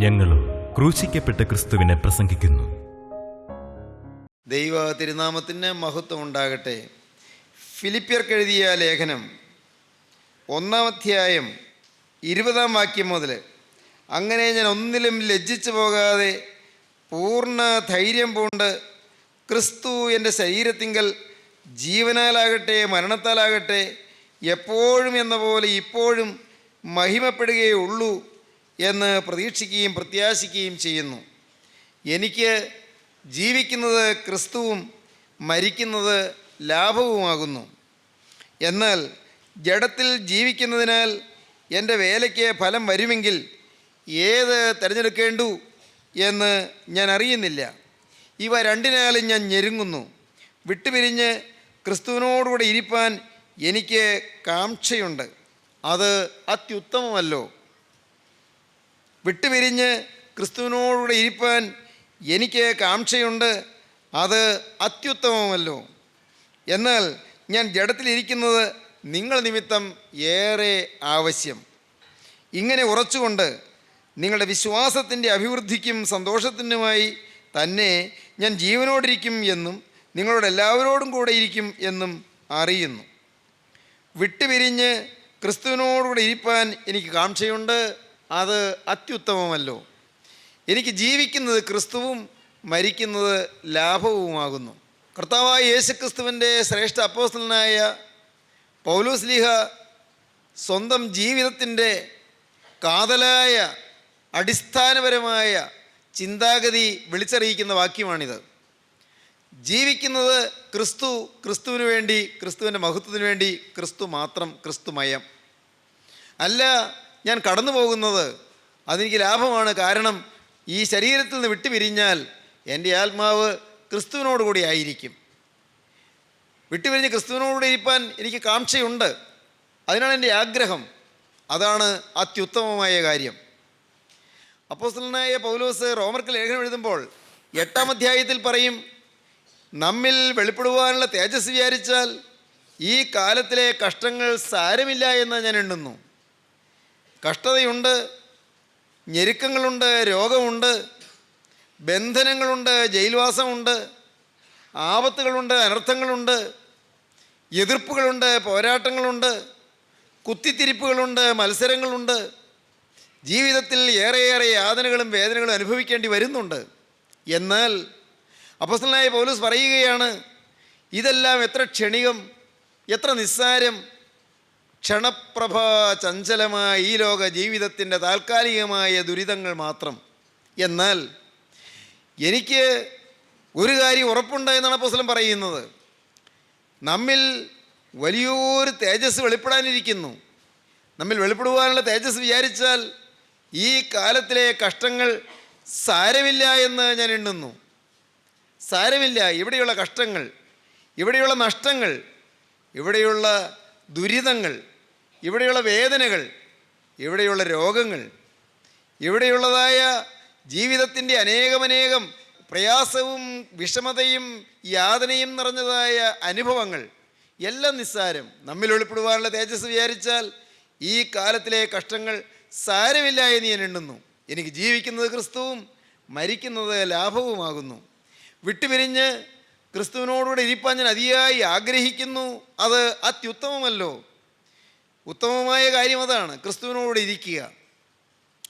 ഞങ്ങളും ക്രൂശിക്കപ്പെട്ട ക്രിസ്തുവിനെ പ്രസംഗിക്കുന്നു. ദൈവ തിരുനാമത്തിന് മഹത്വം ഉണ്ടാകട്ടെ. ഫിലിപ്പിയർക്കെഴുതിയ ലേഖനം 1-ാം അധ്യായം 20-ാം വാക്യം മുതൽ, അങ്ങനെ ഞാൻ ഒന്നിലും ലജ്ജിച്ചു പോകാതെ പൂർണ്ണ ധൈര്യം പൂണ്ട് ക്രിസ്തു എൻ്റെ ശരീരത്തിങ്കൽ ജീവനാലാകട്ടെ മരണത്താലാകട്ടെ എപ്പോഴും എന്ന പോലെ ഇപ്പോഴും മഹിമപ്പെടുകയുള്ളൂ എന്ന് പ്രതീക്ഷിക്കുകയും പ്രത്യാശിക്കുകയും ചെയ്യുന്നു. എനിക്ക് ജീവിക്കുന്നത് ക്രിസ്തുവും മരിക്കുന്നത് ലാഭവുമാകുന്നു. എന്നാൽ ജഡത്തിൽ ജീവിക്കുന്നതിനാൽ എൻ്റെ വേലയ്ക്ക് ഫലം വരുമെങ്കിൽ ഏത് തിരഞ്ഞെടുക്കേണ്ടു എന്ന് ഞാൻ അറിയുന്നില്ല. ഇവ രണ്ടിനാലും ഞാൻ ഞെരുങ്ങുന്നു. വിട്ടുപിരിഞ്ഞ് ക്രിസ്തുവിനോടുകൂടെ ഇരിപ്പാൻ എനിക്ക് കാംക്ഷയുണ്ട്, അത് അത്യുത്തമമല്ലോ. വിട്ടുപിരിഞ്ഞ് ക്രിസ്തുവിനോടുകൂടെ ഇരിപ്പാൻ എനിക്ക് കാംക്ഷയുണ്ട്, അത് അത്യുത്തമമല്ലോ. എന്നാൽ ഞാൻ ജഡത്തിലിരിക്കുന്നത് നിങ്ങൾ നിമിത്തം ഏറെ ആവശ്യം. ഇങ്ങനെ ഉറച്ചുകൊണ്ട് നിങ്ങളുടെ വിശ്വാസത്തിൻ്റെ അഭിവൃദ്ധിക്കും സന്തോഷത്തിനുമായി തന്നെ ഞാൻ ജീവനോടിരിക്കും എന്നും നിങ്ങളോട് എല്ലാവരോടും കൂടെ ഇരിക്കും എന്നും അറിയുന്നു. വിട്ടുപിരിഞ്ഞ് ക്രിസ്തുവിനോടുകൂടെ ഇരിപ്പാൻ എനിക്ക് കാംക്ഷയുണ്ട്, അത് അത്യുത്തമമല്ലോ. എനിക്ക് ജീവിക്കുന്നത് ക്രിസ്തുവും മരിക്കുന്നത് ലാഭവുമാകുന്നു. കർത്താവായ യേശുക്രിസ്തുവിൻ്റെ ശ്രേഷ്ഠ അപ്പോസ്തലനായ പൗലോസ്ലീഹ സ്വന്തം ജീവിതത്തിൻ്റെ കാതലായ അടിസ്ഥാനപരമായ ചിന്താഗതി വിളിച്ചറിയിക്കുന്ന വാക്യമാണിത്. ജീവിക്കുന്നത് ക്രിസ്തു, ക്രിസ്തുവിന് വേണ്ടി, ക്രിസ്തുവിൻ്റെ മഹത്വത്തിന് വേണ്ടി, ക്രിസ്തു മാത്രം, ക്രിസ്തുമയം. അല്ല ഞാൻ കടന്നു പോകുന്നത് അതെനിക്ക് ലാഭമാണ്, കാരണം ഈ ശരീരത്തിൽ നിന്ന് വിട്ടുപിരിഞ്ഞാൽ എൻ്റെ ആത്മാവ് ക്രിസ്തുവിനോടുകൂടി ആയിരിക്കും. വിട്ടുപിരിഞ്ഞ് ക്രിസ്തുവിനോടുകൂടി ഇരിപ്പാൻ എനിക്ക് കാംക്ഷയുണ്ട്, അതിനാണ് എൻ്റെ ആഗ്രഹം. അതാണ് അത്യുത്തമമായ കാര്യം. അപ്പോസ്തലനായ പൗലോസ് റോമർക്ക് ലേഖനം എഴുതുമ്പോൾ 8-ാം അധ്യായത്തിൽ പറയും, നമ്മിൽ വെളിപ്പെടുവാനുള്ള തേജസ് വിചാരിച്ചാൽ ഈ കാലത്തിലെ കഷ്ടങ്ങൾ സാരമില്ല എന്ന് ഞാൻ എണ്ണുന്നു. കഷ്ടതയുണ്ട്, ഞെരുക്കങ്ങളുണ്ട്, രോഗമുണ്ട്, ബന്ധനങ്ങളുണ്ട്, ജയിൽവാസമുണ്ട്, ആപത്തുകളുണ്ട്, അനർത്ഥങ്ങളുണ്ട്, എതിർപ്പുകളുണ്ട്, പോരാട്ടങ്ങളുണ്ട്, കുത്തിത്തിരിപ്പുകളുണ്ട്, മത്സരങ്ങളുണ്ട്. ജീവിതത്തിൽ ഏറെയേറെ യാതനകളും വേദനകളും അനുഭവിക്കേണ്ടി വരുന്നുണ്ട്. എന്നാൽ അപ്പോസ്തലനായ പൗലോസ് പറയുകയാണ്, ഇതെല്ലാം എത്ര ക്ഷണികം, എത്ര നിസ്സാരം, ക്ഷണപ്രഭ ചഞ്ചലമായ ഈ ലോക ജീവിതത്തിൻ്റെ താൽക്കാലികമായ ദുരിതങ്ങൾ മാത്രം. എന്നാൽ എനിക്ക് ഒരു കാര്യം ഉറപ്പുണ്ട് എന്നാണ് അപ്പോസ്തലൻ പറയുന്നത്, നമ്മിൽ വലിയൊരു തേജസ് വെളിപ്പെടാനിരിക്കുന്നു. നമ്മിൽ വെളിപ്പെടുവാനുള്ള തേജസ് വിചാരിച്ചാൽ ഈ കാലത്തിലെ കഷ്ടങ്ങൾ സാരമില്ല എന്ന് ഞാൻ എണ്ണുന്നു. സാരമില്ല. ഇവിടെയുള്ള കഷ്ടങ്ങൾ, ഇവിടെയുള്ള നഷ്ടങ്ങൾ, ഇവിടെയുള്ള ദുരിതങ്ങൾ, ഇവിടെയുള്ള വേദനകൾ, ഇവിടെയുള്ള രോഗങ്ങൾ, ഇവിടെയുള്ളതായ ജീവിതത്തിൻ്റെ അനേകമനേകം പ്രയാസവും വിഷമതയും യാതനയും നിറഞ്ഞതായ അനുഭവങ്ങൾ എല്ലാം നിസ്സാരം. നമ്മിൽ വെളിപ്പെടുവാനുള്ള തേജസ് വിചാരിച്ചാൽ ഈ കാലത്തിലെ കഷ്ടങ്ങൾ സാരമില്ല എന്ന് ഞാൻ എണ്ണുന്നു. എനിക്ക് ജീവിക്കുന്നത് ക്രിസ്തുവും മരിക്കുന്നത് ലാഭവുമാകുന്നു. വിട്ടുപിരിഞ്ഞ് ക്രിസ്തുവിനോടുകൂടെ ഇരിപ്പാൻ ഞാൻ അതിയായി ആഗ്രഹിക്കുന്നു, അത് അത്യുത്തമമല്ലോ. ഉത്തമമായ കാര്യം അതാണ്, ക്രിസ്തുവിനോട് ഇരിക്കുക.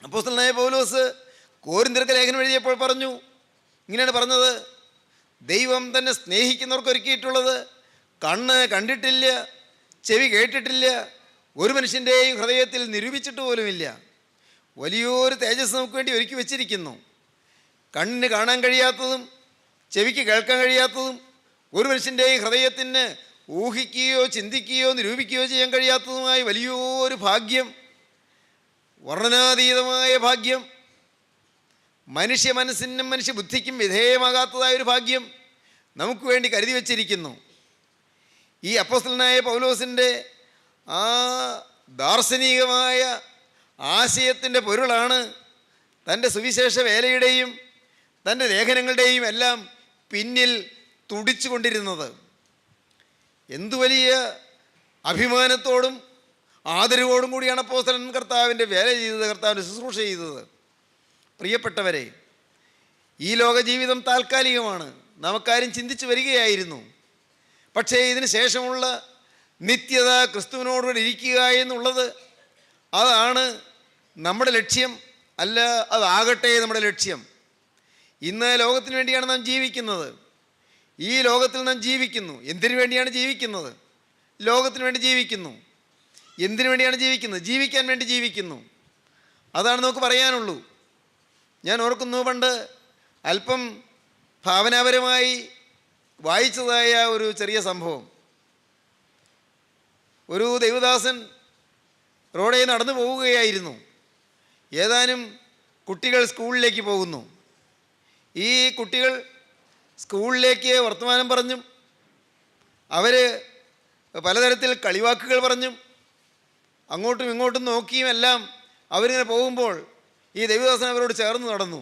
അപ്പോസ്തലനായ പൗലോസ് കോരിന്ത്യർക്ക് ലേഖനം എഴുതിയപ്പോൾ പറഞ്ഞു, ഇങ്ങനെയാണ് പറഞ്ഞത്, ദൈവം തന്നെ സ്നേഹിക്കുന്നവർക്ക് ഒരുക്കിയിട്ടുള്ളത് കണ്ണ് കണ്ടിട്ടില്ല, ചെവി കേട്ടിട്ടില്ല, ഒരു മനുഷ്യൻ്റെയും ഹൃദയത്തിൽ നിരൂപിച്ചിട്ട് പോലുമില്ല. വലിയൊരു തേജസ് നമുക്ക് വേണ്ടി ഒരുക്കി വച്ചിരിക്കുന്നു. കണ്ണിന് കാണാൻ കഴിയാത്തതും ചെവിക്ക് കേൾക്കാൻ കഴിയാത്തതും ഒരു മനുഷ്യൻ്റെയും ഹൃദയത്തിന് ഊഹിക്കുകയോ ചിന്തിക്കുകയോ നിരൂപിക്കുകയോ ചെയ്യാൻ കഴിയാത്തതുമായ വലിയൊരു ഭാഗ്യം, വർണ്ണനാതീതമായ ഭാഗ്യം, മനുഷ്യ മനസ്സിനും മനുഷ്യ ബുദ്ധിക്കും വിധേയമാകാത്തതായൊരു ഭാഗ്യം നമുക്ക് വേണ്ടി കരുതി വച്ചിരിക്കുന്നു. ഈ അപ്പോസ്തലനായ പൗലോസിൻ്റെ ആ ദാർശനികമായ ആശയത്തിൻ്റെ പൊരുളാണ് തൻ്റെ സുവിശേഷ വേലയുടെയും തൻ്റെ ലേഖനങ്ങളുടെയും എല്ലാം പിന്നിൽ തുടിച്ചു കൊണ്ടിരുന്നത്. എന്തു വലിയ അഭിമാനത്തോടും ആദരവോടും കൂടിയാണ് അപ്പോസ്തലൻ കർത്താവിൻ്റെ വേല ചെയ്തത്, കർത്താവിൻ്റെ ശുശ്രൂഷ ചെയ്തത്. പ്രിയപ്പെട്ടവരെ, ഈ ലോക ജീവിതം താൽക്കാലികമാണ്. നമുക്കാരും ചിന്തിച്ചു വരികയായിരുന്നു. പക്ഷേ ഇതിന് ശേഷമുള്ള നിത്യത ക്രിസ്തുവിനോടുകൂടി ഇരിക്കുക എന്നുള്ളത്, അതാണ് നമ്മുടെ ലക്ഷ്യം. അല്ല, അതാകട്ടെ നമ്മുടെ ലക്ഷ്യം. ഇന്ന് ലോകത്തിന് വേണ്ടിയാണ് നാം ജീവിക്കുന്നത്. ഈ ലോകത്തിൽ നാം ജീവിക്കുന്നു. എന്തിനു വേണ്ടിയാണ് ജീവിക്കുന്നത്? ലോകത്തിന് വേണ്ടി ജീവിക്കുന്നു. എന്തിനു വേണ്ടിയാണ് ജീവിക്കുന്നത്? ജീവിക്കാൻ വേണ്ടി ജീവിക്കുന്നു. അതാണ് നമുക്ക് പറയാനുള്ളൂ. ഞാൻ ഓർക്കുന്നു, പണ്ട് അല്പം ഭാവനാപരമായി വായിച്ചതായ ഒരു ചെറിയ സംഭവം. ഒരു ദൈവദാസൻ റോഡിൽ നടന്നു പോവുകയായിരുന്നു. ഏതാനും കുട്ടികൾ സ്കൂളിലേക്ക് പോകുന്നു. ഈ കുട്ടികൾ സ്കൂളിലേക്ക് വർത്തമാനം പറഞ്ഞും അവർ പലതരത്തിൽ കളിവാക്കുകൾ പറഞ്ഞും അങ്ങോട്ടും ഇങ്ങോട്ടും നോക്കിയും എല്ലാം അവരിങ്ങനെ പോകുമ്പോൾ ഈ ദൈവദാസൻ അവരോട് ചേർന്ന് നടന്നു.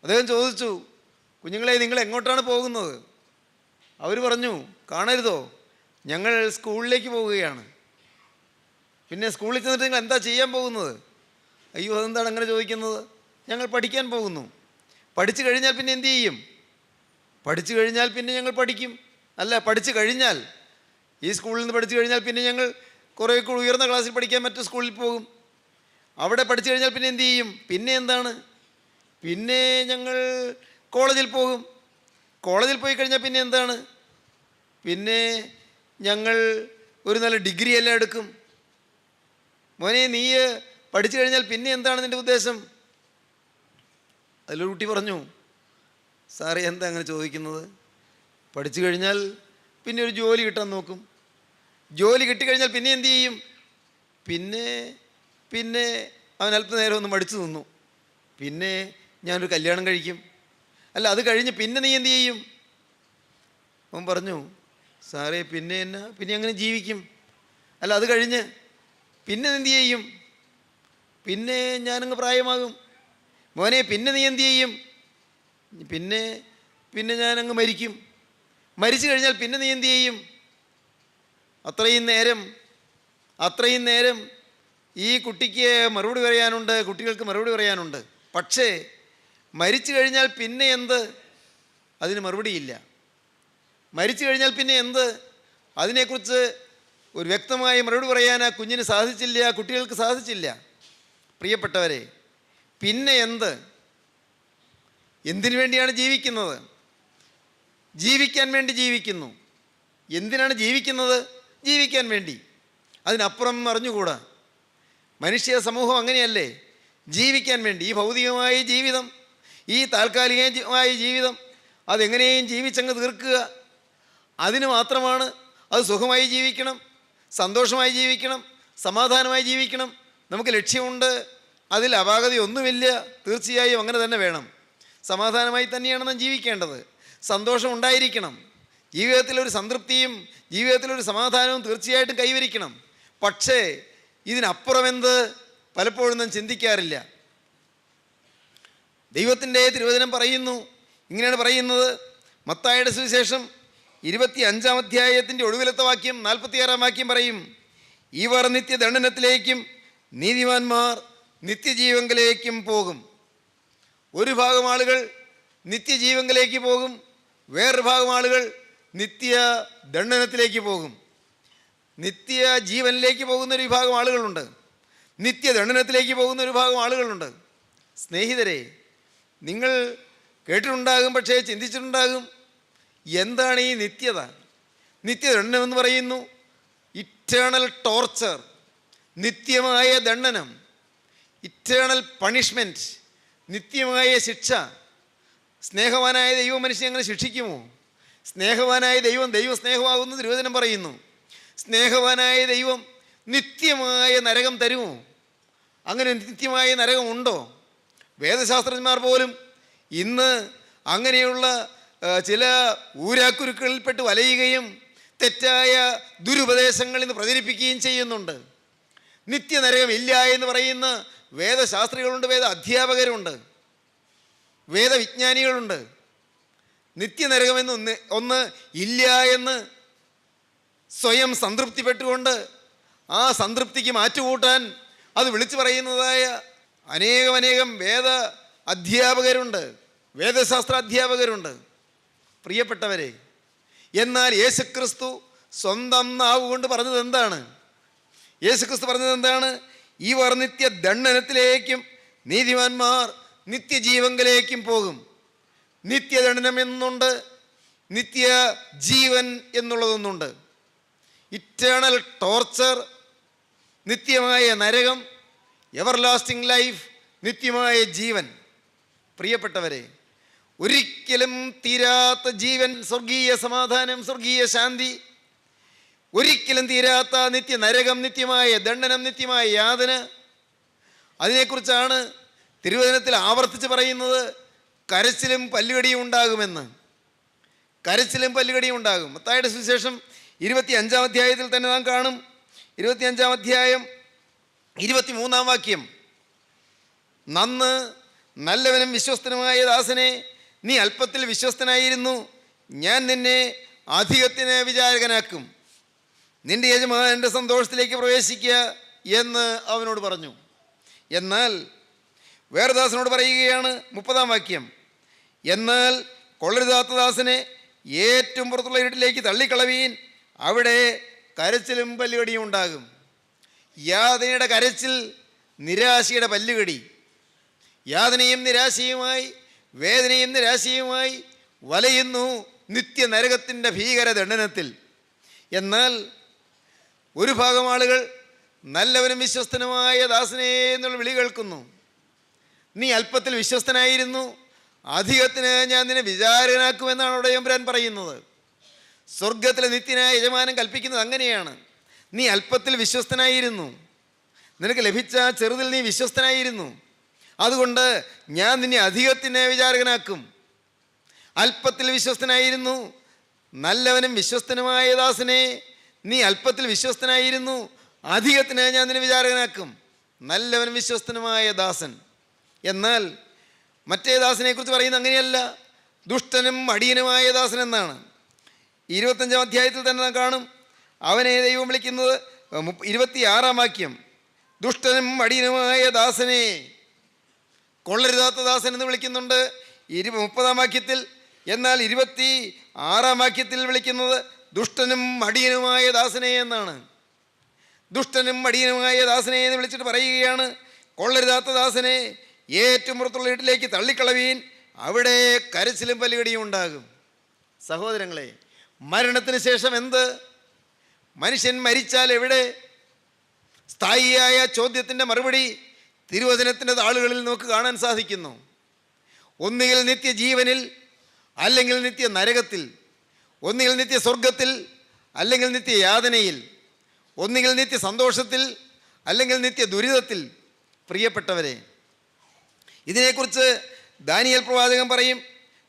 അദ്ദേഹം ചോദിച്ചു, കുഞ്ഞുങ്ങളെ, നിങ്ങൾ എങ്ങോട്ടാണ് പോകുന്നത്? അവർ പറഞ്ഞു, കാണരുതോ, ഞങ്ങൾ സ്കൂളിലേക്ക് പോവുകയാണ്. പിന്നെ സ്കൂളിൽ ചെന്നിട്ട് നിങ്ങൾ എന്താ ചെയ്യാൻ പോകുന്നത്? അയ്യോ, അതെന്താണ് അങ്ങനെ ചോദിക്കുന്നത്? ഞങ്ങൾ പഠിക്കാൻ പോകുന്നു. പഠിച്ചു കഴിഞ്ഞാൽ പിന്നെ എന്തു ചെയ്യും? പഠിച്ചു കഴിഞ്ഞാൽ പിന്നെ ഞങ്ങൾ പഠിക്കും. അല്ല, പഠിച്ചു കഴിഞ്ഞാൽ, ഈ സ്കൂളിൽ നിന്ന് പഠിച്ചു കഴിഞ്ഞാൽ പിന്നെ ഞങ്ങൾ കുറേ കൂടി ഉയർന്ന ക്ലാസ്സിൽ പഠിക്കാൻ മറ്റു സ്കൂളിൽ പോകും. അവിടെ പഠിച്ചു കഴിഞ്ഞാൽ പിന്നെ എന്തു ചെയ്യും? പിന്നെ എന്താണ്? പിന്നെ ഞങ്ങൾ കോളേജിൽ പോകും. കോളേജിൽ പോയി കഴിഞ്ഞാൽ പിന്നെ എന്താണ്? പിന്നെ ഞങ്ങൾ ഒരു നല്ല ഡിഗ്രി എല്ലാം എടുക്കും. മോനെ, നീ പഠിച്ചു കഴിഞ്ഞാൽ പിന്നെ എന്താണ് നിൻ്റെ ഉദ്ദേശം? അതിലൊരു കുട്ടി പറഞ്ഞു, സാറേ, എന്താ അങ്ങനെ ചോദിക്കുന്നത്? പഠിച്ചു കഴിഞ്ഞാൽ പിന്നെ ഒരു ജോലി കിട്ടാൻ നോക്കും. ജോലി കിട്ടിക്കഴിഞ്ഞാൽ പിന്നെ എന്തു ചെയ്യും? പിന്നെ അവൻ അല്പനേരം ഒന്ന് മടിച്ചു നിന്നു. പിന്നെ ഞാനൊരു കല്യാണം കഴിക്കും. അല്ല, അത് കഴിഞ്ഞ് പിന്നെ നീ എന്തു ചെയ്യും? അവൻ പറഞ്ഞു, സാറേ, പിന്നെ അങ്ങനെ ജീവിക്കും. അല്ല, അത് കഴിഞ്ഞ് പിന്നെ എന്തു ചെയ്യും? പിന്നെ ഞാനങ്ങ് പ്രായമാകും. മോനെ, പിന്നെ നീ എന്തു ചെയ്യും? പിന്നെ ഞാനങ്ങ് മരിക്കും. മരിച്ചു കഴിഞ്ഞാൽ പിന്നെ നീ എന്തു ചെയ്യും? അത്രയും നേരം ഈ കുട്ടിക്ക് മറുപടി പറയാനുണ്ട്, കുട്ടികൾക്ക് മറുപടി പറയാനുണ്ട്. പക്ഷേ മരിച്ചു കഴിഞ്ഞാൽ പിന്നെ എന്ത്? അതിന് മറുപടിയില്ല. മരിച്ചു കഴിഞ്ഞാൽ പിന്നെ എന്ത്? അതിനെക്കുറിച്ച് ഒരു വ്യക്തമായ മറുപടി പറയാൻ ആ കുഞ്ഞിന് സാധിച്ചില്ല, കുട്ടികൾക്ക് സാധിച്ചില്ല. പ്രിയപ്പെട്ടവരെ, പിന്നെ എന്ത്? എന്തിനു വേണ്ടിയാണ് ജീവിക്കുന്നത്? ജീവിക്കാൻ വേണ്ടി ജീവിക്കുന്നു. എന്തിനാണ് ജീവിക്കുന്നത്? ജീവിക്കാൻ വേണ്ടി. അതിനപ്പുറം അറിഞ്ഞുകൂടാ. മനുഷ്യ സമൂഹം അങ്ങനെയല്ലേ? ജീവിക്കാൻ വേണ്ടി. ഈ ഭൗതികമായ ജീവിതം, ഈ താൽക്കാലികമായ ജീവിതം, അതെങ്ങനെയും ജീവിച്ചങ്ങ് തീർക്കുക. അതിന് മാത്രമാണ്. അത് സുഖമായി ജീവിക്കണം, സന്തോഷമായി ജീവിക്കണം, സമാധാനമായി ജീവിക്കണം. നമുക്ക് ലക്ഷ്യമുണ്ട്, അതിൽ അപാകതയൊന്നുമില്ല. തീർച്ചയായും അങ്ങനെ തന്നെ വേണം. സമാധാനമായി തന്നെയാണ് നാം ജീവിക്കേണ്ടത്. സന്തോഷം ഉണ്ടായിരിക്കണം. ജീവിതത്തിലൊരു സംതൃപ്തിയും ജീവിതത്തിലൊരു സമാധാനവും തീർച്ചയായിട്ടും കൈവരിക്കണം. പക്ഷേ ഇതിനപ്പുറം എന്ത്? പലപ്പോഴും നാം ചിന്തിക്കാറില്ല. ദൈവത്തിൻ്റെ തിരുവചനം പറയുന്നു, ഇങ്ങനെയാണ് പറയുന്നത്. മത്തായിയുടെ സുവിശേഷം 25-ാം അധ്യായത്തിൻ്റെ ഒടുവിലത്തെ വാക്യം 46-ാം വാക്യം പറയും, ഇവർ നിത്യദണ്ഡനത്തിലേക്കും നീതിമാന്മാർ നിത്യജീവങ്കിലേക്കും പോകും. ഒരു ഭാഗം ആളുകൾ നിത്യജീവങ്കിലേക്ക് പോകും, വേറൊരു ഭാഗം ആളുകൾ നിത്യദണ്ഡനത്തിലേക്ക് പോകും. നിത്യജീവനിലേക്ക് പോകുന്ന ഒരു വിഭാഗം ആളുകളുണ്ട്, നിത്യദണ്ഡനത്തിലേക്ക് പോകുന്ന ഒരു ഭാഗം ആളുകളുണ്ട്. സ്നേഹിതരെ, നിങ്ങൾ കേട്ടിട്ടുണ്ടാകും, പക്ഷേ ചിന്തിച്ചിട്ടുണ്ടാകും, എന്താണ് ഈ നിത്യത? നിത്യദണ്ഡനം എന്ന് പറയുന്നു ഇറ്റേണൽ ടോർച്ചർ, നിത്യമായ ദണ്ഡനം, ഇറ്റേണൽ പണിഷ്മെൻറ്റ്, നിത്യമായ ശിക്ഷ. സ്നേഹവാനായ ദൈവം മനുഷ്യനെ അങ്ങനെ ശിക്ഷിക്കുമോ? സ്നേഹവാനായ ദൈവം ദൈവസ്നേഹമാകുന്നു തിരുവചനം പറയുന്നു. സ്നേഹവാനായ ദൈവം നിത്യമായ നരകം തരുമോ? അങ്ങനെ നിത്യമായ നരകം ഉണ്ടോ? വേദശാസ്ത്രജ്ഞന്മാർ പോലും ഇന്ന് അങ്ങനെയുള്ള ചില ഊരാക്കുരുക്കളിൽപ്പെട്ട് വലയുകയും തെറ്റായ ദുരുപദേശങ്ങൾ ഇന്ന് പ്രചരിപ്പിക്കുകയും ചെയ്യുന്നുണ്ട്. നിത്യനരകം ഇല്ല എന്ന് പറയുന്ന വേദശാസ്ത്രികളുണ്ട്, വേദ അധ്യാപകരുണ്ട്, വേദവിജ്ഞാനികളുണ്ട്. നിത്യനരകമെന്ന് ഒന്ന് ഇല്ല എന്ന് സ്വയം സംതൃപ്തിപ്പെട്ടുകൊണ്ട് ആ സംതൃപ്തിക്ക് മാറ്റുകൂട്ടാൻ അത് വിളിച്ചു പറയുന്നതായ അനേകം വേദ അധ്യാപകരുണ്ട്, വേദശാസ്ത്ര അധ്യാപകരുണ്ട്. പ്രിയപ്പെട്ടവരെ, എന്നാൽ യേശുക്രിസ്തു സ്വന്തം നാവ് കൊണ്ട് പറഞ്ഞത് എന്താണ്? യേശുക്രിസ്തു പറഞ്ഞത് എന്താണ്? ഇവർ നിത്യദണ്ഡനത്തിലേക്കും നീതിമാന്മാർ നിത്യജീവങ്കലേക്കും പോകും. നിത്യദണ്ഡനം എന്നുണ്ട്, നിത്യജീവൻ എന്നുള്ളതൊന്നുണ്ട്. ഇറ്റേണൽ ടോർച്ചർ, നിത്യമായ നരകം, എവർ ലാസ്റ്റിംഗ് ലൈഫ്, നിത്യമായ ജീവൻ. പ്രിയപ്പെട്ടവരെ, ഒരിക്കലും തീരാത്ത ജീവൻ, സ്വർഗീയ സമാധാനം, സ്വർഗീയ ശാന്തി, ഒരിക്കലും തീരാത്ത നിത്യ നരകം, നിത്യമായ ദണ്ഡനം, നിത്യമായ യാതന, അതിനെക്കുറിച്ചാണ് തിരുവചനത്തിൽ ആവർത്തിച്ച് പറയുന്നത്. കരച്ചിലും പല്ലുകടിയും ഉണ്ടാകുമെന്ന്. കരച്ചിലും പല്ലുകടിയും ഉണ്ടാകും. മത്തായിയുടെ സുവിശേഷം 25-ാം അധ്യായത്തിൽ തന്നെ നാം കാണും. 25-ാം അധ്യായം 23-ാം വാക്യം, നന്ന് നല്ലവനും വിശ്വസ്തനുമായ ദാസനെ, നീ അല്പത്തിൽ വിശ്വസ്തനായിരുന്നു, ഞാൻ നിന്നെ അധികത്തിന് വിചാരകനാക്കും, നിന്റെ യജമാനൻ്റെ സന്തോഷത്തിലേക്ക് പ്രവേശിക്കുക എന്ന് അവനോട് പറഞ്ഞു. എന്നാൽ വേറെ ദാസനോട് പറയുകയാണ്, 30-ാം വാക്യം, എന്നാൽ കൊള്ളരുതാത്ത ദാസനെ ഏറ്റവും പുറത്തുള്ള ഇരുട്ടിലേക്ക് തള്ളിക്കളവീൻ, അവിടെ കരച്ചിലും പല്ലുകടിയും ഉണ്ടാകും. യാതനയുടെ കരച്ചിൽ, നിരാശയുടെ പല്ലുകടി. യാതനയും നിരാശയുമായി, വേദനയും നിരാശയുമായി വലയുന്നു നിത്യനരകത്തിൻ്റെ ഭീകര ദണ്ഡനത്തിൽ. എന്നാൽ ഒരു ഭാഗം ആളുകൾ നല്ലവനും വിശ്വസ്തനുമായ ദാസനേ എന്നുള്ള വിളി കേൾക്കുന്നു. നീ അല്പത്തിൽ വിശ്വസ്തനായിരുന്നു, അധികത്തിന് ഞാൻ നിന്നെ വിചാരകനാക്കുമെന്നാണ് അവിടെ എമ്പുരാൻ പറയുന്നത്. സ്വർഗത്തിലെ നിത്യനായ യജമാനൻ കൽപ്പിക്കുന്നത് അങ്ങനെയാണ്. നീ അല്പത്തിൽ വിശ്വസ്തനായിരുന്നു, നിനക്ക് ലഭിച്ച ചെറുതിൽ നീ വിശ്വസ്തനായിരുന്നു, അതുകൊണ്ട് ഞാൻ നിന്നെ അധികത്തിന് വിചാരകനാക്കും. അല്പത്തിൽ വിശ്വസ്തനായിരുന്നു, നല്ലവനും വിശ്വസ്തനുമായ ദാസനെ, നീ അല്പത്തിൽ വിശ്വസ്തനായിരുന്നു, അധികത്തിന് ഞാൻ നിന്നെ വിചാരകനാക്കും. നല്ലവനും വിശ്വസ്തനുമായ ദാസൻ. എന്നാൽ മറ്റേ ദാസനെക്കുറിച്ച് പറയുന്നത് അങ്ങനെയല്ല, ദുഷ്ടനും അടിയനുമായ ദാസൻ എന്നാണ്. 25-ാം അധ്യായത്തിൽ തന്നെ നാം കാണും അവനെ ദൈവം വിളിക്കുന്നത്. 26-ാം വാക്യം, ദുഷ്ടനും അടിയനുമായ ദാസനെ, കൊള്ളരുതാത്ത ദാസൻ എന്ന് വിളിക്കുന്നുണ്ട് 30-ാം വാക്യത്തിൽ. എന്നാൽ 26-ാം വാക്യത്തിൽ വിളിക്കുന്നത് ദുഷ്ടനും അടിയനുമായ ദാസനെ എന്നാണ്. ദുഷ്ടനും അടിയനുമായ ദാസനെ എന്ന് വിളിച്ചിട്ട് പറയുകയാണ്, കൊള്ളരുതാത്ത ദാസനെ ഏറ്റവും പുറത്തുള്ള വീട്ടിലേക്ക് തള്ളിക്കളവീൻ, അവിടെ കരച്ചിലും പല്ലുകടിയും ഉണ്ടാകും. സഹോദരങ്ങളെ, മരണത്തിന് ശേഷം എന്ത്? മനുഷ്യൻ മരിച്ചാൽ എവിടെ? സ്ഥായിയായ ചോദ്യത്തിൻ്റെ മറുപടി തിരുവചനത്തിൻ്റെ താളുകളിൽ നമുക്ക് കാണാൻ സാധിക്കുന്നു. ഒന്നുകിൽ നിത്യജീവനിൽ, അല്ലെങ്കിൽ നിത്യ നരകത്തിൽ, ഒന്നുകിൽ നിത്യ സ്വർഗത്തിൽ, അല്ലെങ്കിൽ നിത്യ യാതനയിൽ, ഒന്നുകിൽ നിത്യ സന്തോഷത്തിൽ, അല്ലെങ്കിൽ നിത്യ ദുരിതത്തിൽ. പ്രിയപ്പെട്ടവരെ, ഇതിനെക്കുറിച്ച് ദാനിയേൽ പ്രവാചകൻ പറയും.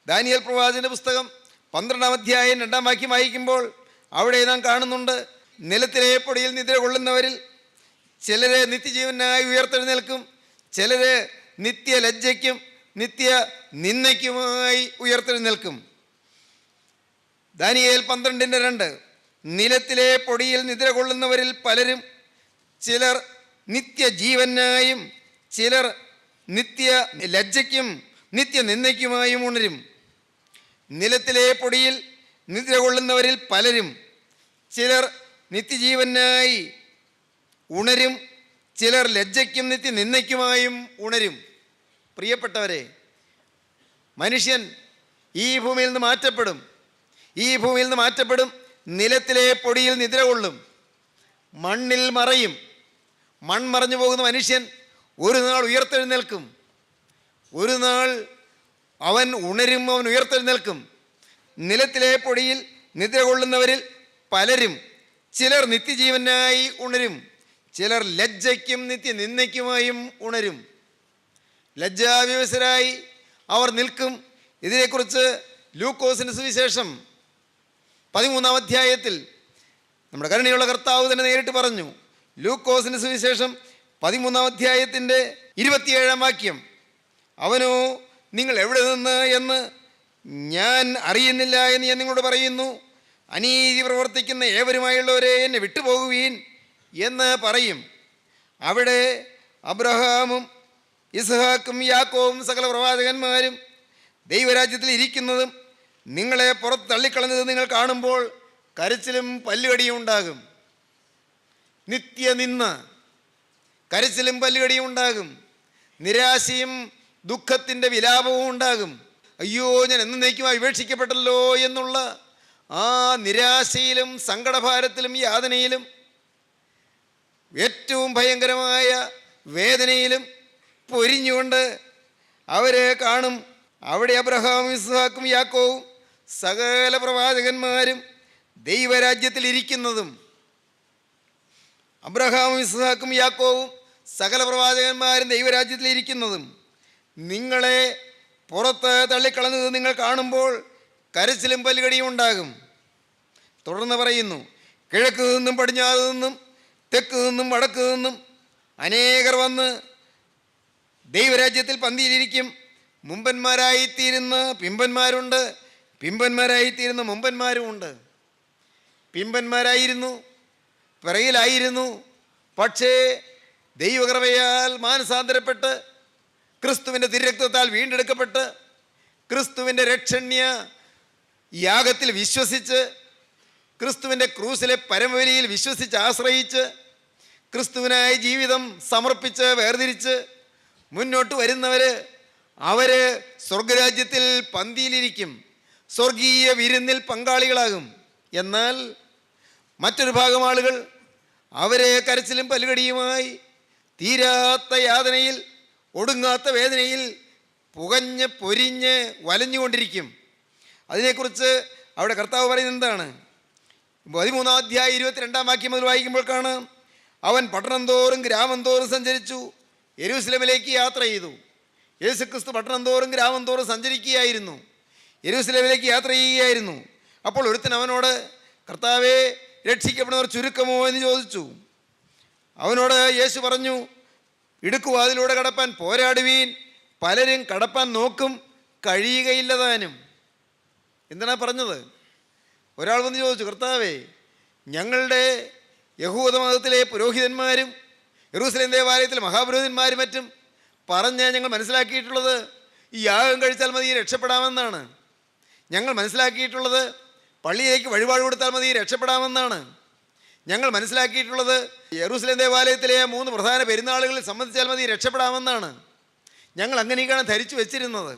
ദാനിയേൽ പ്രവാചകൻ്റെ പുസ്തകം 12-ാം അധ്യായം 2-ാം വാക്യം വായിക്കുമ്പോൾ അവിടെ നാം കാണുന്നുണ്ട്, നിലത്തിലെ പൊടിയിൽ നിദ്ര കൊള്ളുന്നവരിൽ ചിലരെ നിത്യജീവനായി ഉയർത്തെഴുന്നേൽക്കും, ചിലര് നിത്യ ലജ്ജയ്ക്കും നിത്യ നിന്ദയ്ക്കുമായി ഉയർത്തെഴുന്നേൽക്കും. ദാനിയേൽ 12:2, നിലത്തിലെ പൊടിയിൽ നിദ്ര കൊള്ളുന്നവരിൽ പലരും, ചിലർ നിത്യജീവനായും ചിലർ നിത്യ ലജ്ജയ്ക്കും നിത്യ നിന്ദയ്ക്കുമായും ഉണരും. നിലത്തിലെ പൊടിയിൽ നിദ്ര കൊള്ളുന്നവരിൽ പലരും, ചിലർ നിത്യജീവനായി ഉണരും, ചിലർ ലജ്ജയ്ക്കും നിത്യ നിന്ദയ്ക്കുമായും ഉണരും. പ്രിയപ്പെട്ടവരെ, മനുഷ്യൻ ഈ ഭൂമിയിൽ നിന്ന് മാറ്റപ്പെടും. ഈ ഭൂമിയിൽ നിന്ന് മാറ്റപ്പെടും, നിലത്തിലെ പൊടിയിൽ നിദ്ര കൊള്ളും, മണ്ണിൽ മറയും. മൺമറഞ്ഞു പോകുന്ന മനുഷ്യൻ ഒരു നാൾ ഉയർത്തെഴുന്നേൽക്കും. ഒരു നാൾ അവൻ ഉണരും, അവൻ ഉയർത്തെഴുന്നേൽക്കും. നിലത്തിലെ പൊടിയിൽ നിദ്ര കൊള്ളുന്നവരിൽ പലരും, ചിലർ നിത്യജീവനായി ഉണരും, ചിലർ ലജ്ജയ്ക്കും നിത്യ നിന്ദയ്ക്കുമായും ഉണരും. ലജ്ജാവിവശരായി അവർ നിൽക്കും. ഇതിനെക്കുറിച്ച് ലൂക്കോസിൻ്റെ സുവിശേഷം 13-ാം അധ്യായത്തിൽ നമ്മുടെ കരുണയുള്ള കർത്താവ് തന്നെ നേരിട്ട് പറഞ്ഞു. ലൂക്കോസിൻ്റെ സുവിശേഷം 13-ാം അധ്യായത്തിൻ്റെ 27-ാം വാക്യം, അവനോ നിങ്ങൾ എവിടെ നിന്ന് എന്ന് ഞാൻ അറിയുന്നില്ല എന്ന് ഞാൻ നിങ്ങളോട് പറയുന്നു, അനീതി പ്രവർത്തിക്കുന്ന ഏവരുമായുള്ളവരെ എന്നെ വിട്ടുപോകുവീൻ എന്ന് പറയും. അവിടെ അബ്രഹാമും ഇസ്ഹാക്കും യാക്കോവും സകല പ്രവാചകന്മാരും ദൈവരാജ്യത്തിൽ ഇരിക്കുന്നതും നിങ്ങളെ പുറത്ത് തള്ളിക്കളഞ്ഞത് നിങ്ങൾ കാണുമ്പോൾ കരച്ചിലും പല്ലുകടിയും ഉണ്ടാകും. നിത്യനിന്ന കരച്ചിലും പല്ലുകടിയും ഉണ്ടാകും. നിരാശയും ദുഃഖത്തിൻ്റെ വിലാപവും ഉണ്ടാകും. അയ്യോ, ഞാൻ എന്നേക്കുമായി ഉപേക്ഷിക്കപ്പെട്ടല്ലോ എന്നുള്ള ആ നിരാശയിലും സങ്കടഭാരത്തിലും യാതനയിലും ഏറ്റവും ഭയങ്കരമായ വേദനയിലും പൊരിഞ്ഞുകൊണ്ട് അവരെ കാണും. അവിടെ അബ്രഹാമും ഇസ്ഹാക്കും യാക്കോവും സകല പ്രവാചകന്മാരും ദൈവരാജ്യത്തിൽ ഇരിക്കുന്നതും അബ്രഹാമും ഇസ്ഹാക്കും യാക്കോവും സകല പ്രവാചകന്മാരും ദൈവരാജ്യത്തിൽ ഇരിക്കുന്നതും നിങ്ങളെ പുറത്ത് തള്ളിക്കളഞ്ഞത് നിങ്ങൾ കാണുമ്പോൾ കരച്ചിലും പല്ലുകടിയും ഉണ്ടാകും. തുടർന്ന് പറയുന്നു, കിഴക്ക് നിന്നും പടിഞ്ഞാറ് നിന്നും തെക്ക് നിന്നും വടക്ക് നിന്നും അനേകർ വന്ന് ദൈവരാജ്യത്തിൽ പന്തിയിലിരിക്കും. മുമ്പന്മാരായിത്തീരുന്ന പിമ്പന്മാരുണ്ട്, പിമ്പന്മാരായിത്തീരുന്ന മുമ്പന്മാരുമുണ്ട്. പിമ്പന്മാരായിരുന്നു, പിറകിലായിരുന്നു. പക്ഷേ ദൈവകൃപയാൽ മാനസാന്തരപ്പെട്ട് ക്രിസ്തുവിൻ്റെ തിരുരക്തത്താൽ വീണ്ടെടുക്കപ്പെട്ട് ക്രിസ്തുവിൻ്റെ രക്ഷണ്യ യാഗത്തിൽ വിശ്വസിച്ച് ക്രിസ്തുവിൻ്റെ ക്രൂസിലെ പരമവലിയിൽ വിശ്വസിച്ച് ആശ്രയിച്ച് ക്രിസ്തുവിനായി ജീവിതം സമർപ്പിച്ച് വേർതിരിച്ച് മുന്നോട്ട് വരുന്നവർ അവർ സ്വർഗരാജ്യത്തിൽ പന്തിയിലിരിക്കും, സ്വർഗീയ വിരുന്നിൽ പങ്കാളികളാകും. എന്നാൽ മറ്റൊരു ഭാഗം ആളുകൾ അവരെ കരച്ചിലും പല്ലുകടിയുമായി തീരാത്ത യാതനയിൽ ഒടുങ്ങാത്ത വേദനയിൽ പുകഞ്ഞ് പൊരിഞ്ഞ് വലഞ്ഞുകൊണ്ടിരിക്കും. അതിനെക്കുറിച്ച് അവിടെ കർത്താവ് പറയുന്നത് എന്താണ്? 13-ാം അധ്യായം 22-ാം വാക്യം മുതൽ വായിക്കുമ്പോൾ കാണാം, അവൻ പട്ടണം തോറും ഗ്രാമം തോറും സഞ്ചരിച്ചു, യെരൂശലേമിലേക്ക് യാത്ര ചെയ്തു. യേശുക്രിസ്തു പട്ടണം തോറും ഗ്രാമം തോറും സഞ്ചരിക്കുകയായിരുന്നു, യെരൂശലേമിലേക്ക് യാത്ര ചെയ്യുകയായിരുന്നു. അപ്പോൾ ഒരുത്തൻ അവനോട്, കർത്താവേ, രക്ഷിക്കപ്പെടുന്നവർ ചുരുക്കമോ എന്ന് ചോദിച്ചു. അവനോട് യേശു പറഞ്ഞു, ഇടുക്കുവാതിലൂടെ കടപ്പാൻ പോരാടുവീൻ, പലരും കടപ്പാൻ നോക്കും, കഴിയുകയില്ലതാനും. എന്താണ് പറഞ്ഞത്? ഒരാൾ വന്ന് ചോദിച്ചു, കർത്താവേ, ഞങ്ങളുടെ യഹൂദ മതത്തിലെ പുരോഹിതന്മാരും യെരൂശലേം ദേവാലയത്തിലെ മഹാപുരോഹിതന്മാരും മറ്റും പറഞ്ഞ് ഞങ്ങൾ മനസ്സിലാക്കിയിട്ടുള്ളത് ഈ യാഗം കഴിച്ചാൽ മതി രക്ഷപ്പെടാമെന്നാണ്. ഞങ്ങൾ മനസ്സിലാക്കിയിട്ടുള്ളത് പള്ളിയിലേക്ക് വഴിപാട് കൊടുത്താൽ മതി രക്ഷപ്പെടാമെന്നാണ്. ഞങ്ങൾ മനസ്സിലാക്കിയിട്ടുള്ളത് യെരൂശലേം ദേവാലയത്തിലെ 3 പ്രധാന പെരുന്നാളുകളിൽ സംബന്ധിച്ചാൽ മതി രക്ഷപ്പെടാമെന്നാണ്. ഞങ്ങൾ അങ്ങനെയൊക്കെയാണ് ധരിച്ചു വെച്ചിരുന്നത്.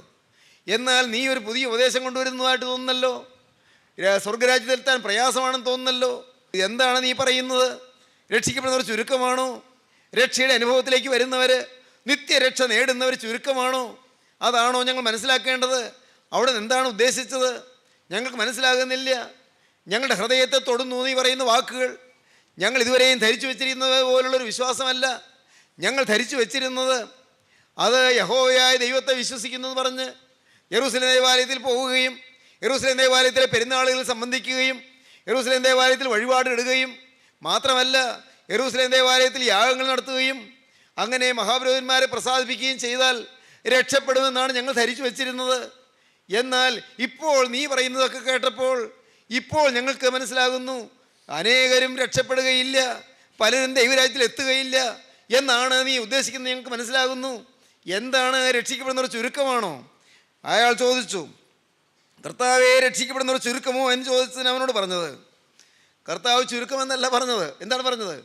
എന്നാൽ നീ ഒരു പുതിയ ഉപദേശം കൊണ്ടുവരുന്നതായിട്ട് തോന്നുന്നല്ലോ, സ്വർഗരാജ്യത്തിലെത്താൻ പ്രയാസമാണെന്ന് തോന്നുന്നല്ലോ. എന്താണ് നീ പറയുന്നത്? രക്ഷിക്കപ്പെടുന്നവർ ചുരുക്കമാണോ? രക്ഷയുടെ അനുഭവത്തിലേക്ക് വരുന്നവർ, നിത്യരക്ഷ നേടുന്നവർ ചുരുക്കമാണോ? അതാണോ ഞങ്ങൾ മനസ്സിലാക്കേണ്ടത്? അവിടെ എന്താണ് ഉദ്ദേശിച്ചത്? ഞങ്ങൾക്ക് മനസ്സിലാകുന്നില്ല. ഞങ്ങളുടെ ഹൃദയത്തെ തൊടുന്നു നീ പറയുന്ന വാക്കുകൾ ഞങ്ങൾ ഇതുവരെയും ധരിച്ചു വെച്ചിരുന്നത് പോലുള്ളൊരു വിശ്വാസമല്ല. ഞങ്ങൾ ധരിച്ചു വെച്ചിരുന്നത് അത് യഹോവയായ ദൈവത്തെ വിശ്വസിക്കുന്നെന്ന് പറഞ്ഞ് യെരൂശലേം ദേവാലയത്തിൽ പോവുകയും യെരൂശലേം ദേവാലയത്തിലെ പെരുന്നാളുകളിൽ സംബന്ധിക്കുകയും യെരൂശലേം ദേവാലയത്തിൽ വഴിപാട് ഇടുകയും മാത്രമല്ല യെരൂശലേം ദേവാലയത്തിൽ യാഗങ്ങൾ നടത്തുകയും അങ്ങനെ മഹാപുരോഹിതന്മാരെ പ്രസാദിപ്പിക്കുകയും ചെയ്താൽ രക്ഷപ്പെടുമെന്നാണ് ഞങ്ങൾ ധരിച്ചു വെച്ചിരുന്നത്. എന്നാൽ ഇപ്പോൾ നീ പറയുന്നതൊക്കെ കേട്ടപ്പോൾ ഇപ്പോൾ ഞങ്ങൾക്ക് മനസ്സിലാകുന്നു, അനേകരും രക്ഷപ്പെടുകയില്ല, പലരും ദൈവരാജ്യത്തിൽ എത്തുകയില്ല എന്നാണ് നീ ഉദ്ദേശിക്കുന്നത്. ഞങ്ങൾക്ക് മനസ്സിലാകുന്നു. എന്താണ്, രക്ഷിക്കപ്പെടുന്നവർ ചുരുക്കമാണോ? അയാൾ ചോദിച്ചു, കർത്താവേ, രക്ഷിക്കപ്പെടുന്നവർ ചുരുക്കമോ എന്ന് ചോദിച്ചതിന് അവനോട് പറഞ്ഞത്, കർത്താവ് ചുരുക്കമെന്നല്ല പറഞ്ഞത്. എന്താണ് പറഞ്ഞത്?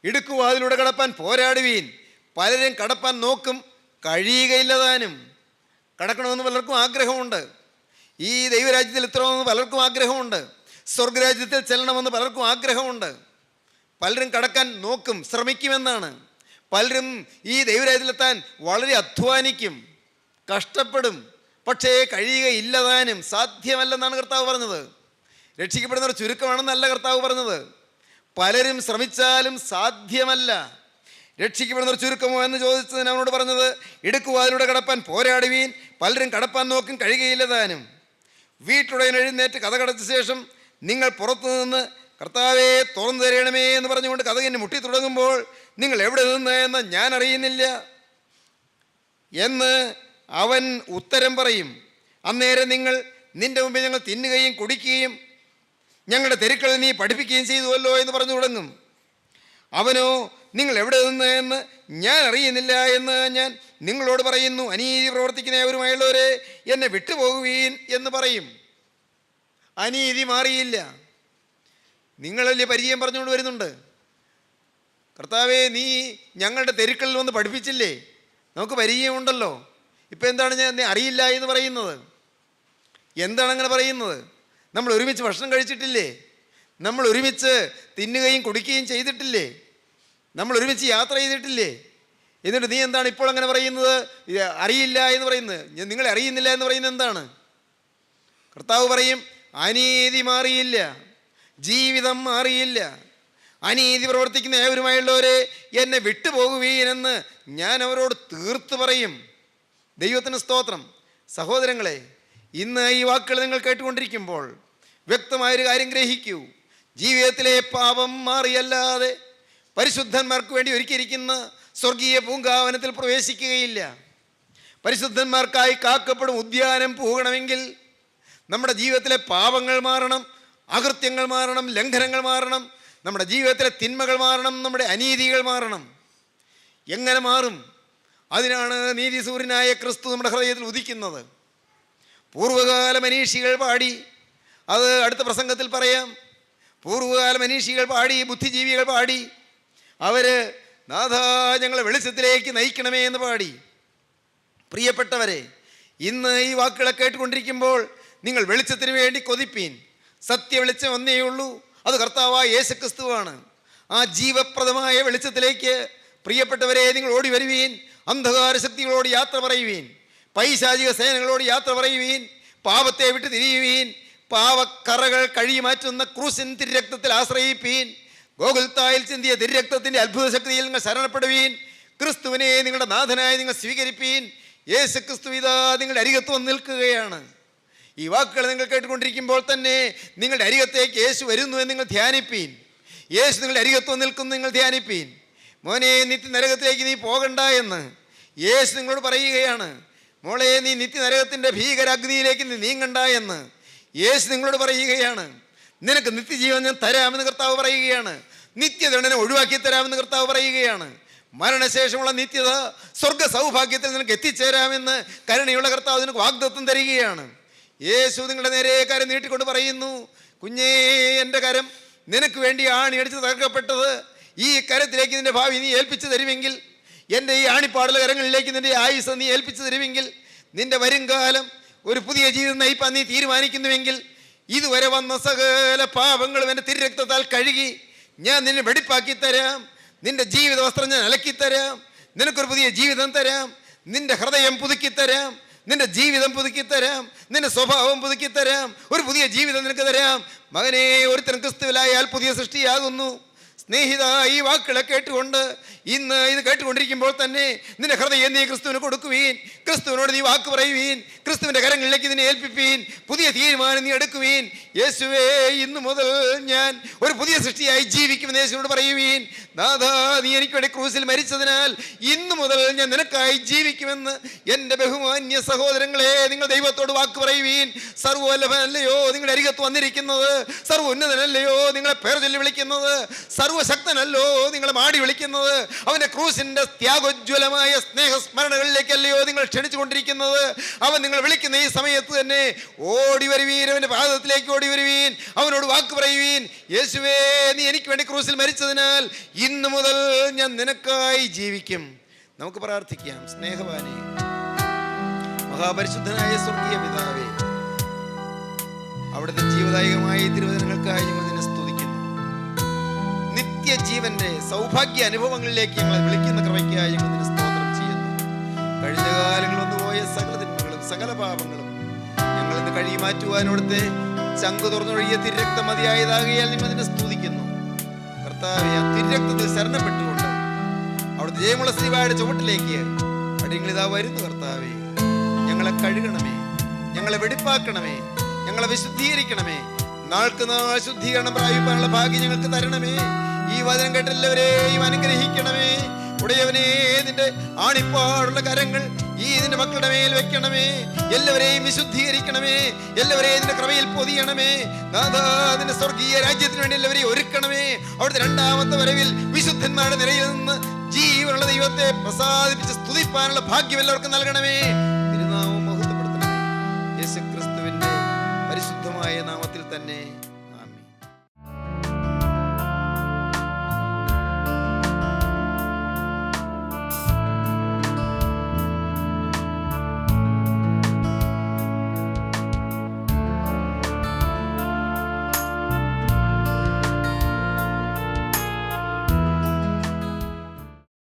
ഇടുക്കുവാതിലൂടെ കടപ്പാൻ പോരാടുവീൻ, പലരും കടപ്പാൻ നോക്കും, കഴിയുകയില്ലതാനും. കടക്കണമെന്ന് പലർക്കും ആഗ്രഹമുണ്ട്. ഈ ദൈവരാജ്യത്തിൽ എത്തണമെന്ന് പലർക്കും ആഗ്രഹമുണ്ട്. സ്വർഗരാജ്യത്തിൽ ചെല്ലണമെന്ന് പലർക്കും ആഗ്രഹമുണ്ട്. പലരും കടക്കാൻ നോക്കും, ശ്രമിക്കുമെന്നാണ്. പലരും ഈ ദൈവരാജ്യത്തിലെത്താൻ വളരെ അധ്വാനിക്കും, കഷ്ടപ്പെടും. പക്ഷേ കഴിയുകയില്ലതാനും, സാധ്യമല്ലെന്നാണ് കർത്താവ് പറഞ്ഞത്. രക്ഷിക്കപ്പെടുന്നവർ ചുരുക്കമാണെന്നല്ല കർത്താവ് പറഞ്ഞത്. പലരും ശ്രമിച്ചാലും സാധ്യമല്ല. രക്ഷിക്കപ്പെടുന്നവർ ചുരുക്കമോ എന്ന് ചോദിച്ചതിന് അവനോട് പറഞ്ഞത്, ഇടുക്കുവാതിലൂടെ കടപ്പാൻ പോരാടുവീൻ, പലരും കടപ്പാൻ നോക്കും, കഴിയുകയില്ലതാനും. വീട്ടുടയൻ എഴുന്നേറ്റ് കതകടച്ച ശേഷം നിങ്ങൾ പുറത്തു നിന്ന് കർത്താവെ തുറന്നു തരണമേ എന്ന് പറഞ്ഞുകൊണ്ട് കതകിന് മുട്ടി തുടങ്ങുമ്പോൾ നിങ്ങൾ എവിടെ നിന്ന് എന്ന് ഞാൻ അറിയുന്നില്ല എന്ന് അവൻ ഉത്തരം പറയും. അന്നേരം നിങ്ങൾ, നിൻ്റെ മുമ്പിൽ ഞങ്ങൾ തിന്നുകയും കുടിക്കുകയും ഞങ്ങളുടെ തെരുക്കളിൽ നീ പഠിപ്പിക്കുകയും ചെയ്തുവല്ലോ എന്ന് പറഞ്ഞു തുടങ്ങും. അവനോ, നിങ്ങൾ എവിടെ നിന്ന് എന്ന് ഞാൻ അറിയുന്നില്ല എന്ന് ഞാൻ നിങ്ങളോട് പറയുന്നു, അനീതി പ്രവർത്തിക്കുന്ന ഏവരുമായുള്ളവരെ എന്നെ വിട്ടുപോകുവീൻ എന്ന് പറയും. അനീതി മാറിയില്ല. നിങ്ങൾ വലിയ പരിചയം പറഞ്ഞുകൊണ്ട് വരുന്നുണ്ട്. കർത്താവേ, നീ ഞങ്ങളുടെ തെരുക്കളിൽ വന്ന് പഠിപ്പിച്ചില്ലേ, നമുക്ക് പരിചയമുണ്ടല്ലോ. ഇപ്പം എന്താണ് ഞാൻ അറിയില്ല എന്ന് പറയുന്നത്? എന്താണ് അങ്ങനെ പറയുന്നത്? നമ്മൾ ഒരുമിച്ച് ഭക്ഷണം കഴിച്ചിട്ടില്ലേ? നമ്മൾ ഒരുമിച്ച് തിന്നുകയും കുടിക്കുകയും ചെയ്തിട്ടില്ലേ? നമ്മൾ ഒരുമിച്ച് യാത്ര ചെയ്തിട്ടില്ലേ? എന്നിട്ട് നീ എന്താണ് ഇപ്പോൾ അങ്ങനെ പറയുന്നത്? അറിയില്ല എന്ന് പറയുന്നത്, നിങ്ങളെ അറിയുന്നില്ല എന്ന് പറയുന്നത് എന്താണ്? കർത്താവ് പറയും, അനീതി മാറിയില്ല, ജീവിതം മാറിയില്ല. അനീതി പ്രവർത്തിക്കുന്ന ഏവരുമായുള്ളവരെ എന്നെ വിട്ടുപോകുവീനെന്ന് ഞാൻ അവരോട് തീർത്ത് പറയും. ദൈവത്തിന് സ്തോത്രം. സഹോദരങ്ങളെ, ഇന്ന് ഈ വാക്കുകൾ നിങ്ങൾ കേട്ടുകൊണ്ടിരിക്കുമ്പോൾ വ്യക്തമായൊരു കാര്യം ഗ്രഹിക്കൂ. ജീവിതത്തിലെ പാപം മാറിയല്ലാതെ പരിശുദ്ധന്മാർക്ക് വേണ്ടി ഒരുക്കിയിരിക്കുന്ന സ്വർഗീയ പൂങ്കാവനത്തിൽ പ്രവേശിക്കുകയില്ല. പരിശുദ്ധന്മാർക്കായി കാക്കപ്പെടും ഉദ്യാനം പോകണമെങ്കിൽ നമ്മുടെ ജീവിതത്തിലെ പാപങ്ങൾ മാറണം, അകൃത്യങ്ങൾ മാറണം, ലംഘനങ്ങൾ മാറണം, നമ്മുടെ ജീവിതത്തിലെ തിന്മകൾ മാറണം, നമ്മുടെ അനീതികൾ മാറണം. എങ്ങനെ മാറും? അതിനാണ് നീതിസൂര്യനായ ക്രിസ്തു നമ്മുടെ ഹൃദയത്തിൽ ഉദിക്കുന്നത്. പൂർവ്വകാല മനീഷികൾ പാടി, അത് അടുത്ത പ്രസംഗത്തിൽ പറയാം. പൂർവ്വകാല മനീഷികൾ പാടി, ബുദ്ധിജീവികൾ പാടി, അവർ നാഥാ ഞങ്ങളെ വെളിച്ചത്തിലേക്ക് നയിക്കണമേ എന്ന് പാടി. പ്രിയപ്പെട്ടവരെ, ഇന്ന് ഈ വാക്കുകളെ കേട്ടുകൊണ്ടിരിക്കുമ്പോൾ നിങ്ങൾ വെളിച്ചത്തിന് വേണ്ടി കൊതിപ്പീൻ. സത്യ വെളിച്ചം ഒന്നേ ഉള്ളൂ, അത് കർത്താവായ യേശുക്രിസ്തുവാണ്. ആ ജീവപ്രദമായ വെളിച്ചത്തിലേക്ക് പ്രിയപ്പെട്ടവരെ നിങ്ങൾ ഓടി വരുവീൻ. അന്ധകാര ശക്തികളോട് യാത്ര പറയുവീൻ, പൈശാചിക സേനകളോട് യാത്ര പറയുവീൻ, പാപത്തെ വിട്ട് തിരിയുവീൻ, പാവക്കറകൾ കഴുകി മാറ്റുന്ന ക്രൂശിൻ തിരുരക്തത്തിൽ ആശ്രയിപ്പീൻ. ഗോകുൽത്തായിൽ ചിന്തിയ തിരുരക്തത്തിൻ്റെ അത്ഭുത ശക്തിയിൽ നിങ്ങൾ ശരണപ്പെടുവീൻ. ക്രിസ്തുവിനെ നിങ്ങളുടെ നാഥനായി നിങ്ങൾ സ്വീകരിപ്പീൻ. യേശു ക്രിസ്തു ഇതാ നിങ്ങളുടെ അരികത്ത് വന്ന് നിൽക്കുകയാണ്. ഈ വാക്കുകൾ നിങ്ങൾ കേട്ടുകൊണ്ടിരിക്കുമ്പോൾ തന്നെ നിങ്ങളുടെ അരികത്തേക്ക് യേശു വരുന്നു എന്ന് നിങ്ങൾ ധ്യാനിപ്പീൻ. യേശു നിങ്ങളുടെ അരികത്ത് വന്ന് നിൽക്കുന്നു നിങ്ങൾ ധ്യാനിപ്പീൻ. മോനെ, നിത്യനരകത്തിലേക്ക് നീ പോകണ്ട എന്ന് യേശു നിങ്ങളോട് പറയുകയാണ്. മോളെ, നീ നിത്യനരകത്തിൻ്റെ ഭീകരാഗ്നിയിലേക്ക് നീ നീങ്ങണ്ട എന്ന് യേശു നിങ്ങളോട് പറയുകയാണ്. നിനക്ക് നിത്യജീവൻ ഞാൻ തരാമെന്ന് കർത്താവ് പറയുകയാണ്. നിത്യദണ്ഡനം ഒഴിവാക്കി തരാമെന്ന് കർത്താവ് പറയുകയാണ്. മരണശേഷമുള്ള നിത്യത സ്വർഗ സൗഭാഗ്യത്തിൽ നിനക്ക് എത്തിച്ചേരാമെന്ന് കരുണയുള്ള കർത്താവ് നിനക്ക് വാഗ്ദത്തം തരികയാണ്. യേശു നിങ്ങളുടെ നേരെ കരം നീട്ടിക്കൊണ്ട് പറയുന്നു, കുഞ്ഞേ, എൻ്റെ കരം നിനക്ക് വേണ്ടി ആണിയടിച്ച് തകർക്കപ്പെട്ടത്. ഈ കരത്തിലേക്ക് നിൻ്റെ ഭാവി നീ ഏൽപ്പിച്ചു തരുമെങ്കിൽ, എൻ്റെ ഈ ആണിപ്പാടുള്ള കരങ്ങളിലേക്ക് നിൻ്റെ ആയുസ് നീ ഏൽപ്പിച്ചു തരുമെങ്കിൽ, നിൻ്റെ വരുംകാലം ഒരു പുതിയ ജീവിതം നയിപ്പാൻ നീ തീരുമാനിക്കുന്നുവെങ്കിൽ, ഇതുവരെ വന്ന സകല പാപങ്ങളും എൻ്റെ തിരുരക്തത്താൽ കഴുകി ഞാൻ നിന്നെ വെടിപ്പാക്കി തരാം. നിൻ്റെ ജീവിത വസ്ത്രം ഞാൻ അലക്കിത്തരാം. നിനക്കൊരു പുതിയ ജീവിതം തരാം. നിൻ്റെ ഹൃദയം പുതുക്കിത്തരാം. നിൻ്റെ ജീവിതം പുതുക്കിത്തരാം. നിൻ്റെ സ്വഭാവം പുതുക്കിത്തരാം. ഒരു പുതിയ ജീവിതം നിനക്ക് തരാം. മകനെ, ഒരുത്തൻ ക്രിസ്തുവിലായാൽ പുതിയ സൃഷ്ടിയാകുന്നു. സ്നേഹിത, ഈ വാക്കുകളെ കേട്ടുകൊണ്ട് ഇന്ന് ഇത് കേട്ടുകൊണ്ടിരിക്കുമ്പോൾ തന്നെ നിന്റെ ഹൃദയം നീ ക്രിസ്തുവിന് കൊടുക്കുവീൻ. ക്രിസ്തുവിനോട് നീ വാക്ക് പറയുവീൻ. ക്രിസ്തുവിൻ്റെ കരങ്ങളിലേക്ക് നിന്നെ ഏൽപ്പിപ്പീൻ. പുതിയ തീരുമാനം നീ എടുക്കുവീൻ. യേശുവേ, ഇന്നു മുതൽ ഞാൻ ഒരു പുതിയ സൃഷ്ടിയായി ജീവിക്കുമെന്ന് യേശുവിനോട് പറയുവീൻ. നാഥാ, നീ എനിക്ക് വേണ്ടി ക്രൂസിൽ മരിച്ചതിനാൽ ഇന്നു മുതൽ ഞാൻ നിനക്കായി ജീവിക്കുമെന്ന് എൻ്റെ ബഹുമാന്യ സഹോദരങ്ങളെ, നിങ്ങൾ ദൈവത്തോട് വാക്ക് പറയുവീൻ. സർവ്വവല്ലഭനല്ലയോ നിങ്ങളുടെ അരികത്ത് വന്നിരിക്കുന്നത്? സർവ്വ ഉന്നതനല്ലയോ നിങ്ങളെ പേർ ചൊല്ലി വിളിക്കുന്നത്? സർവ്വശക്തനല്ലോ നിങ്ങളെ മാടി വിളിക്കുന്നത്? അവൻ്റെ ക്രൂസിൻ്റെ ത്യാഗോജ്വലമായ സ്നേഹസ്മരണകളിലേക്കല്ലയോ നിങ്ങൾ ക്ഷണിച്ചു കൊണ്ടിരിക്കുന്നത്? അവൻ നിങ്ങൾ വിളിക്കുന്ന ഈ സമയത്ത് തന്നെ ഓടി വരുവീൻ. അവൻ്റെ പാദത്തിലേക്ക് ഓടി വരുവീൻ. അവനോട് വാക്ക് പറയുവീൻ. യേശുവേ, നീ എനിക്ക് വേണ്ടി ക്രൂസിൽ മരിച്ചതിനാൽ ഇന്നു മുതൽ ഞാൻ നിനക്കായി ജീവിക്കും. നമുക്ക് പ്രാർത്ഥിക്കാം. സ്നേഹവാനേ, മഹാപരിശുദ്ധനായ സ്വർഗീയ പിതാവേ, അവിടുത്തെ ജീവദായകമായ തിരുവചനങ്ങൾക്കായി ഞങ്ങൾ നിന്നെ സ്തുതിക്കുന്നു. നിത്യജീവന്റെ സൗഭാഗ്യ അനുഭവങ്ങളിലേക്ക് ഞങ്ങളെ വിളിക്കുന്ന കൃപയ്ക്കായി ഞങ്ങൾ നിന്നെ സ്തോത്രം ചെയ്യുന്നു. കഴിഞ്ഞ കാലങ്ങളിൽ വന്നുപോയ സകല തിന്മകളും സകല പാപങ്ങളും ഞങ്ങൾ ഇന്ന് കഴുകി മാറ്റുവാൻ അവിടുത്തെ ചങ്കു തുറന്നൊഴുകിയ തിരുരക്തം മതിയായതാകിയാൽ ഞങ്ങൾ നിന്നെ സ്തുതിക്കുന്നു. കർത്താവേ, ആ തിരുരക്തത്തിൽ ശരണപ്പെട്ടുകൊണ്ട് അവിടുത്തെ ജയമുള്ള ശ്രീവായുടെ ചുവട്ടിലേക്ക് അടിയങ്ങളിതാ വരുന്നു. കർത്താവേ, ഞങ്ങളെ കഴുകണമേ, ഞങ്ങളെ വെടിപ്പാക്കണമേ, ഞങ്ങളെ വിശുദ്ധീകരിക്കണമേ. നാൾക്ക് നാൾ ശുദ്ധീകരണം പ്രാപിക്കാനുള്ള ഭാഗ്യം ഞങ്ങൾക്ക് തരണമേ. ഈ വചനം കേട്ട എല്ലാവരെയും അനുഗ്രഹിക്കണമേ. ഉടയവനെ, നിന്റെ ആണിപ്പാടുള്ള കരങ്ങൾ ഈ നിന്റെ മക്കളുടെ മേൽ വെക്കണമേ. എല്ലാവരെയും വിശുദ്ധീകരിക്കണമേ. എല്ലാവരെയും നിന്റെ കൃപയിൽ പൊതിയണമേ. നാഥാ, നിന്റെ സ്വർഗീയ രാജ്യത്തിന് വേണ്ടി എല്ലാവരെയും ഒരുക്കണമേ. അവിടുത്തെ രണ്ടാമത്തെ വരവിൽ വിശുദ്ധന്മാരുടെ നിരയിൽ നിന്ന് ജീവൻ ജീവനുള്ള ദൈവത്തെ പ്രസാദിപ്പിച്ച് സ്തുതിപ്പാനുള്ള ഭാഗ്യം എല്ലാവർക്കും നൽകണമേ. തിരുനാമം മഹത്വപ്പെടുത്തണമേ. യേശുക്രിസ്തുവിന്റെ പരിശുദ്ധമായ നാമത്തിൽ തന്നെ.